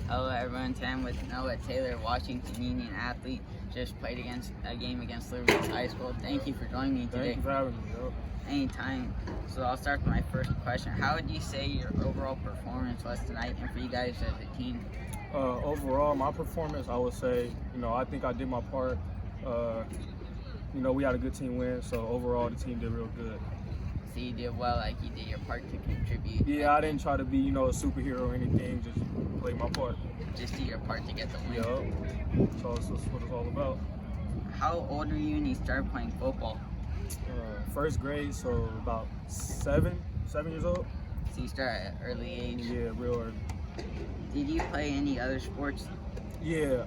Hello everyone, today I'm with Noah Taylor, Washington Union athlete. Just played a game against Liberty High School. Thank you for joining me today. Thank you for having me, bro. Anytime. So I'll start with my first question. How would you say your overall performance was tonight and for you guys as a team? Overall, my performance, I would say, I think I did my part. We had a good team win, so overall the team did real good. So you did well, like you did your part to contribute. Yeah, I didn't try to be, a superhero or anything, just play my part. Just do your part to get the win. Yup. So that's what it's all about. How old were you when you started playing football? First grade, so about 7 years old. So you started at an early age? Yeah, real early. Did you play any other sports? Yeah,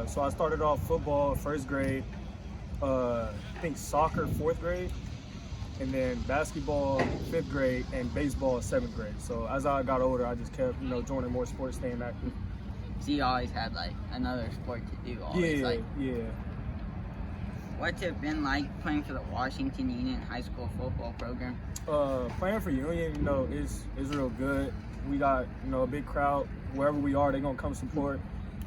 so I started off football first grade, I think soccer 4th grade, and then basketball 5th grade, and baseball 7th grade. So as I got older, I just kept, joining more sports, staying active. So you always had like another sport to do always? Yeah. What's it been like playing for the Washington Union High School football program? Playing for Union, is real good. We got, a big crowd. Wherever we are, they're gonna come support.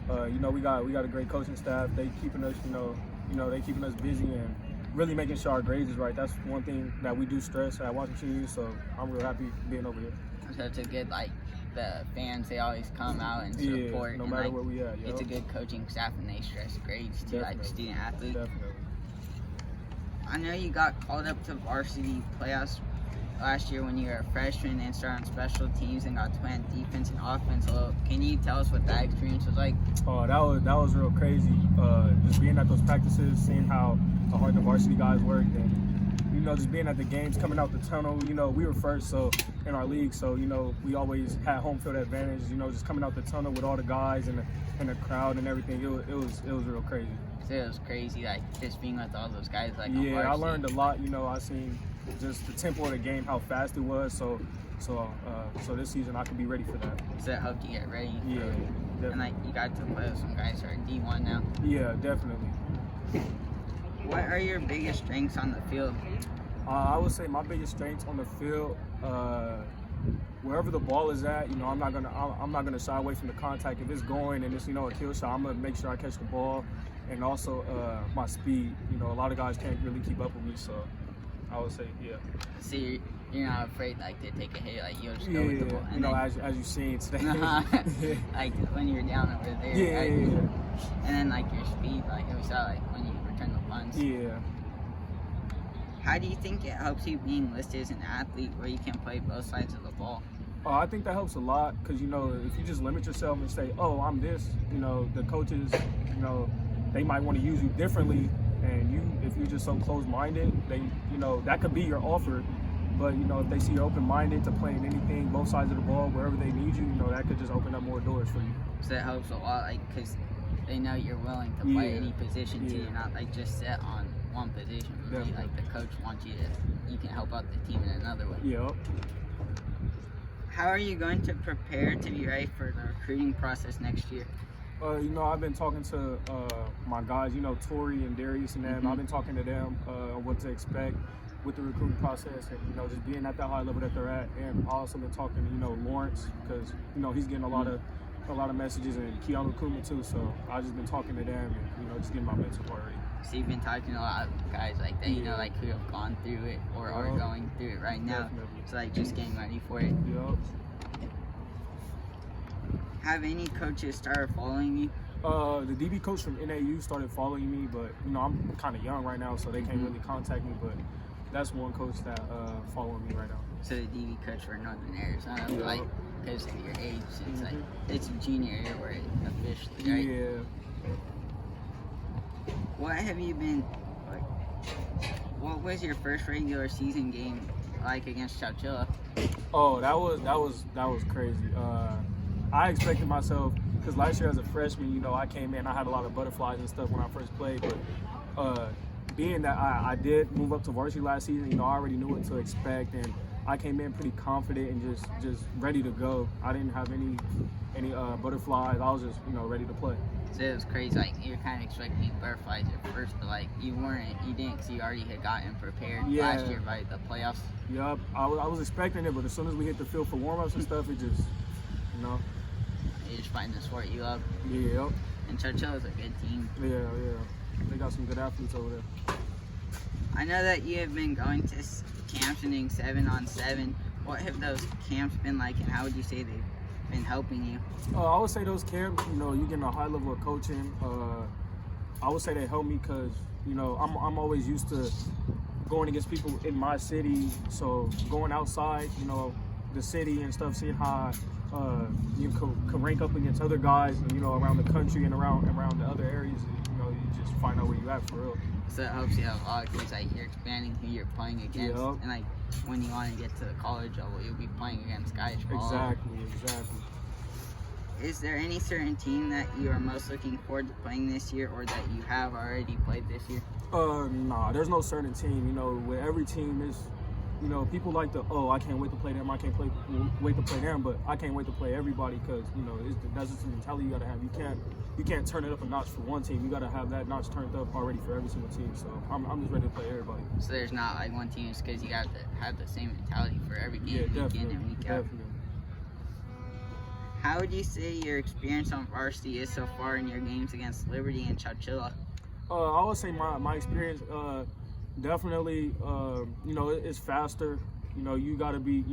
We got a great coaching staff. They keeping us, they keeping us busy and really making sure our grades is right. That's one thing that we do stress at Washington Union. So I'm real happy being over here. So it's a good, the fans, they always come out and support. Yeah, no matter where we at. It's a good coaching staff and they stress grades too, Definitely. Student athletes. Definitely. I know you got called up to varsity playoffs last year when you were a freshman and started on special teams and got to play on defense and offense. So can you tell us what that experience was like? Oh, that was real crazy. Just being at those practices, seeing how hard the varsity guys worked, and just being at the games, coming out the tunnel. We were first, so in our league, so we always had home field advantage. Just coming out the tunnel with all the guys and the crowd and everything. It was real crazy. So it was crazy, just being with all those guys. Yeah, I learned a lot. I seen just the tempo of the game, how fast it was. So this season I can be ready for that. So it helped you get ready. Yeah, definitely. And you got to play with some guys who are D1 now. Yeah, definitely. What are your biggest strengths on the field? I would say my biggest strengths on the field, wherever the ball is at, I'm not gonna shy away from the contact. If it's going and it's a kill shot, I'm gonna make sure I catch the ball, and also my speed. A lot of guys can't really keep up with me, so I would say yeah. So you're not afraid to take a hit, you'll just go with the ball. And as you've seen today. When you were down over there. Yeah. And then your speed, we saw when you return the punts. Yeah. How do you think it helps you being listed as an athlete where you can play both sides of the ball? I think that helps a lot because, if you just limit yourself and say, oh, I'm this, the coaches, they might want to use you differently. And if you're just so close-minded, they, that could be your offer. But, if they see you're open-minded to playing anything, both sides of the ball, wherever they need you, that could just open up more doors for you. So that helps a lot, because they know you're willing to play any position too. You're not, just set on one position. Really, the coach wants you can help out the team in another way. Yep. How are you going to prepare to be ready for the recruiting process next year? I've been talking to my guys, Tori and Darius and them. Mm-hmm. I've been talking to them on what to expect with the recruiting process and, just being at that high level that they're at. And I've also been talking to, Lawrence because, he's getting a lot of messages, and Keanu Kuma too. So I've just been talking to them and, just getting my mental part ready. So you've been talking to a lot of guys like that, who have gone through it or are going through it right now. Definitely. So just getting ready for it. Yep. Have any coaches started following you? The DB coach from NAU started following me, but I'm kind of young right now, so they can't really contact me. But that's one coach that following me right now. So the DB coach for Northern Arizona, because of your age, it's a junior year where it officially, right? Yeah. What have you been what was your first regular season game like against Chowchilla? Oh, that was crazy. I expected myself, because last year as a freshman, I came in, I had a lot of butterflies and stuff when I first played, but being that I did move up to varsity last season, I already knew what to expect, and I came in pretty confident and just ready to go. I didn't have any butterflies. I was just ready to play. So it was crazy. You're kind of expecting butterflies at first, but you didn't, because you already had gotten prepared last year by the playoffs. Yep, I was expecting it, but as soon as we hit the field for warm-ups and stuff, it just, you're just fighting the sport you love. Yeah. And Chowchilla's a good team. Yeah. They got some good athletes over there. I know that you have been going to camps and doing 7-on-7. What have those camps been like, and how would you say they've been helping you? I would say those camps, you getting a high level of coaching. I would say they help me because, I'm always used to going against people in my city. So going outside, the city and stuff, seeing how you can rank up against other guys, around the country and around the other areas. You just find out where you at for real. So it helps you have a lot of things, like you're expanding who you're playing against, and like when you want to get to the college level, you'll be playing against guys from all over. Exactly. Is there any certain team that you are most looking forward to playing this year, or that you have already played this year? Nah, there's no certain team. With every team is, people like I can't wait to play them. I can't wait to play them, but I can't wait to play everybody because that's just the mentality you gotta have. You can't turn it up a notch for one team. You gotta have that notch turned up already for every single team. So I'm just ready to play everybody. So there's not like one team, just because you got to have the same mentality for every game, week in and week out. Definitely. How would you say your experience on varsity is so far in your games against Liberty and Chowchilla? I would say my experience, definitely, it's faster. You gotta be,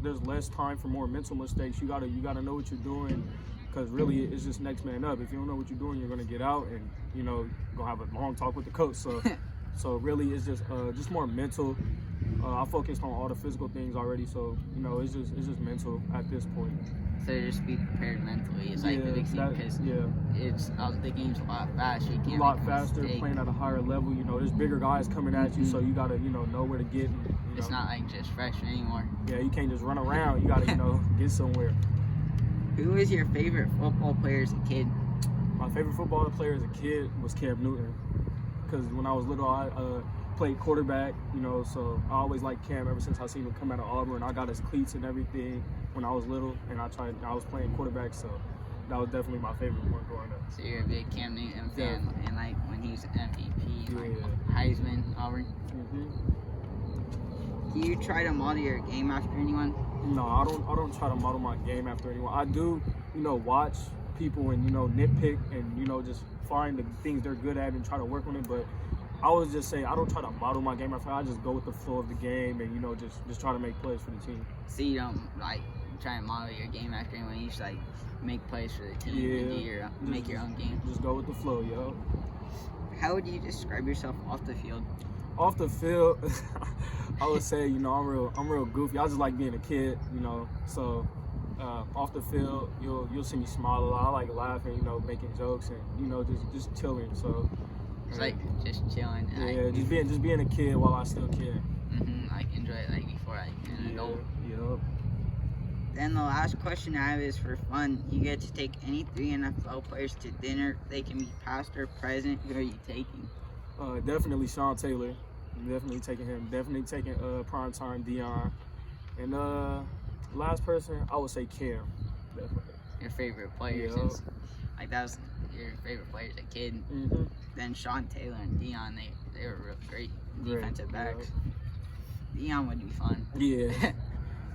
there's less time for more mental mistakes. You gotta know what you're doing, because really it's just next man up. If you don't know what you're doing, you're gonna get out and gonna have a long talk with the coach. So, so really it's just more mental. I focused on all the physical things already, so it's just mental at this point. So just be prepared mentally. It's like the big thing, because it's the game's a lot faster. You can't a lot make a faster, mistake. playing at a higher level. There's bigger guys coming at you, so you gotta know where to get. And, It's not like just freshmen anymore. Yeah, you can't just run around. You gotta get somewhere. Who was your favorite football player as a kid? My favorite football player as a kid was Cam Newton, because when I was little, I played quarterback. So I always liked Cam ever since I seen him come out of Auburn. I got his cleats and everything when I was little, and I was playing quarterback, so that was definitely my favorite one growing up. So you're a big Cam Newton fan, and like when he was MVP, like Yeah. Heisman, Auburn. Do you try to model your game after anyone? No, I don't try to model my game after anyone. I do, watch people and nitpick and just find the things they're good at and try to work on it. But I would just say I don't try to model my game after. I just go with the flow of the game and just try to make plays for the team. So you don't like try and model your game after anyone. You just like make plays for the team and do make your own game. Just go with the flow, yo. How would you describe yourself off the field? Off the field, I would say, I'm real goofy. I just like being a kid, So off the field, you'll see me smile a lot. I like laughing, making jokes and just chilling. So it's like just chilling. Yeah, like, just being a kid while I still can. Like enjoy it like before I an adult. Yep. Then the last question I have is for fun. You get to take any 3 NFL players to dinner. They can be past or present. Who are you taking? Definitely Sean Taylor. I'm definitely taking him. Definitely taking primetime Dion. And last person, I would say Cam. Definitely. Your favorite player since like that was your favorite player as a kid. Then Sean Taylor and Dion, they were real great defensive backs. Dion would be fun. Yeah.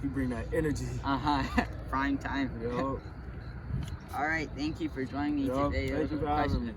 You bring that energy. Prime time. Yup. All right, thank you for joining me today. Thank you for having me.